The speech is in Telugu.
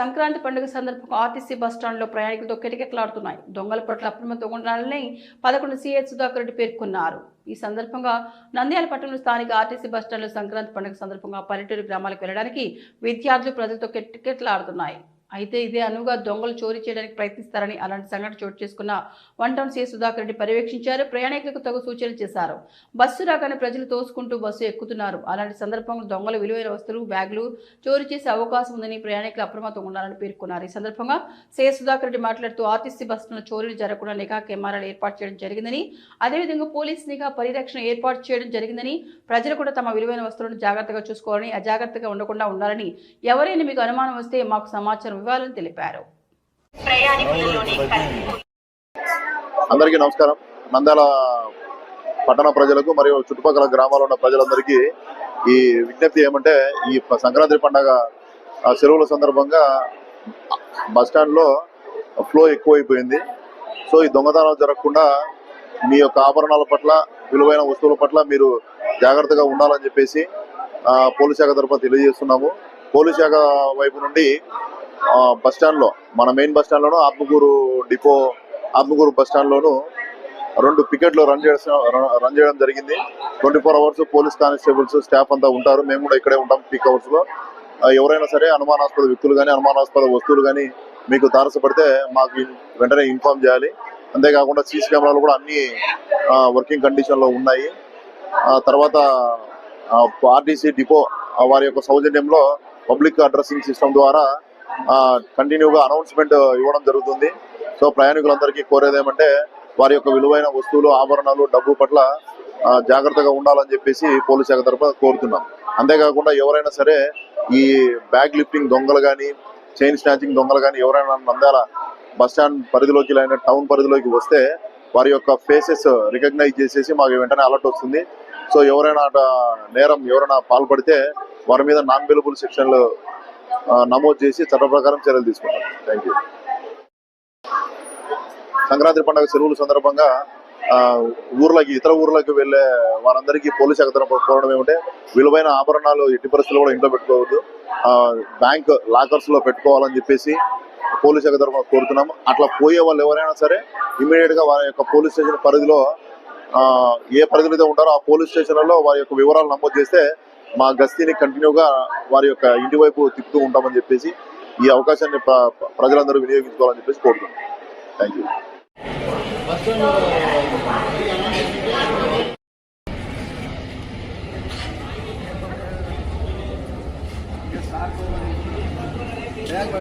సంక్రాంతి పండుగ సందర్భంగా ఆర్టీసీ బస్టాండ్లో ప్రయాణికులతో కిటకిటలాడుతున్నాయి. దొంగల పట్ల అప్రమత్తంగా ఉండాలని 11 సీఐ సుధాకర్ రెడ్డి పేర్కొన్నారు. ఈ సందర్భంగా నంద్యాల పట్టణంలో స్థానిక ఆర్టీసీ బస్టాండ్లో సంక్రాంతి పండుగ సందర్భంగా పల్లెటూరు గ్రామాలకు వెళ్లడానికి విద్యార్థులు ప్రజలతో కిటకిటలాడుతున్నాయి. అయితే ఇదే అనువుగా దొంగలు చోరీ చేయడానికి ప్రయత్నిస్తారని అలాంటి సంఘటన చోటు చేసుకున్న 1 టౌన్ సీఐ సుధాకర్ రెడ్డి పర్యవేక్షించారు. ప్రయాణికులకు తగు సూచనలు చేశారు. బస్సు రాగానే ప్రజలు తోసుకుంటూ బస్సు ఎక్కుతున్నారు. అలాంటి సందర్భంలో దొంగలు విలువైన వస్తువులు, బ్యాగులు చోరీ చేసే అవకాశం ఉందని ప్రయాణికులు అప్రమత్తంగా ఉండాలని పేర్కొన్నారు. ఈ సందర్భంగా సీఐ సుధాకర్ రెడ్డి మాట్లాడుతూ ఆర్టీసీ బస్సులో చోరీలు జరగకుండా నిఘా కెమెరాలు ఏర్పాటు చేయడం జరిగిందని, అదేవిధంగా పోలీస్ నిఘా పరిరక్షణ ఏర్పాటు చేయడం జరిగిందని, ప్రజలు కూడా తమ విలువైన వస్తువులను జాగ్రత్తగా చూసుకోవాలని, అజాగ్రత్తగా ఉండకుండా ఉండాలని, ఎవరైనా మీకు అనుమానం వస్తే మాకు సమాచారం ఇవ్వాలని తెలిపారు. అందరికీ నమస్కారం. నంద్యాల పట్టణ ప్రజలకు మరియు చుట్టుపక్కల గ్రామాల్లో ఉన్న ప్రజలందరికీ ఈ విజ్ఞప్తి ఏమంటే, ఈ సంక్రాంతి పండుగ సెలవుల సందర్భంగా బస్టాండ్ లో ఫ్లో ఎక్కువైపోయింది. సో ఈ దొంగతనాలు జరగకుండా మీ యొక్క ఆభరణాల పట్ల, విలువైన వస్తువుల పట్ల మీరు జాగ్రత్తగా ఉండాలని చెప్పేసి పోలీస్ శాఖ తరఫున తెలియజేస్తున్నాము. పోలీస్ శాఖ వైపు నుండి బస్టాండ్ లో, మన మెయిన్ బస్టాండ్ లోను, ఆత్మకూరు బస్టాండ్ లోను 2 పికెట్లు రన్ చేయడం జరిగింది. 24 అవర్స్ పోలీస్ కానిస్టేబుల్స్ స్టాఫ్ అంతా ఉంటారు. మేము కూడా ఇక్కడే ఉంటాం పీక్ అవర్స్ లో. ఎవరైనా సరే అనుమానాస్పద వ్యక్తులు కానీ, అనుమానాస్పద వస్తువులు కానీ మీకు తారసపడితే మాకు వెంటనే ఇన్ఫార్మ్ చేయాలి. అంతేకాకుండా సీసీ కెమెరాలు కూడా అన్ని వర్కింగ్ కండిషన్ లో ఉన్నాయి. తర్వాత ఆర్టీసీ డిపో వారి యొక్క సౌజన్యంలో పబ్లిక్ అడ్రసింగ్ సిస్టమ్ ద్వారా కంటిన్యూగా అనౌన్స్మెంట్ ఇవ్వడం జరుగుతుంది. సో ప్రయాణికులందరికీ కోరేది ఏమంటే, వారి యొక్క విలువైన వస్తువులు, ఆభరణాలు, డబ్బు పట్ల జాగ్రత్తగా ఉండాలని చెప్పేసి పోలీస్ శాఖ తరఫున కోరుతున్నాం. అంతేకాకుండా ఎవరైనా సరే ఈ బ్యాగ్ లిఫ్టింగ్ దొంగలు కానీ, చైన్ స్నాచింగ్ దొంగలు కానీ ఎవరైనా నంద్యాల బస్టాండ్ పరిధిలోకి, లేదా టౌన్ పరిధిలోకి వస్తే వారి యొక్క ఫేసెస్ రికగ్నైజ్ చేసేసి మాకు వెంటనే అలర్ట్ వస్తుంది. సో ఎవరైనా ఎవరైనా పాల్పడితే వారి మీద నాన్ బెయిలబుల్ సెక్షన్లు నమోదు చేసి చట్ట ప్రకారం చర్యలు తీసుకుంటాం. Thank you. సంక్రాంతి పండుగ సెలవుల సందర్భంగా ఇతర ఊర్లకి వెళ్లే వారందరికీ పోలీస్ శాఖ తరఫున కోరడం ఏమంటే, విలువైన ఆభరణాలు ఎట్టి పరిస్థితుల్లో కూడా ఇంట్లో పెట్టుకోవద్దు, బ్యాంక్ లాకర్స్ లో పెట్టుకోవాలని చెప్పేసి పోలీస్ శాఖ తరఫున కోరుతున్నాము. అట్లా పోయే వాళ్ళు ఎవరైనా సరే ఇమీడియట్ గా వారి యొక్క పోలీస్ స్టేషన్ పరిధిలో ఏ పరిధిలో అయితే ఉంటారో ఆ పోలీస్ స్టేషన్లలో వారి యొక్క వివరాలు నమోదు చేస్తే మా గస్తీని కంటిన్యూగా వారి యొక్క ఇంటి వైపు తిప్పుతూ ఉంటామని చెప్పేసి ఈ అవకాశాన్ని ప్రజలందరూ వినియోగించుకోవాలని చెప్పేసి కోరుతున్నాం. Thank you.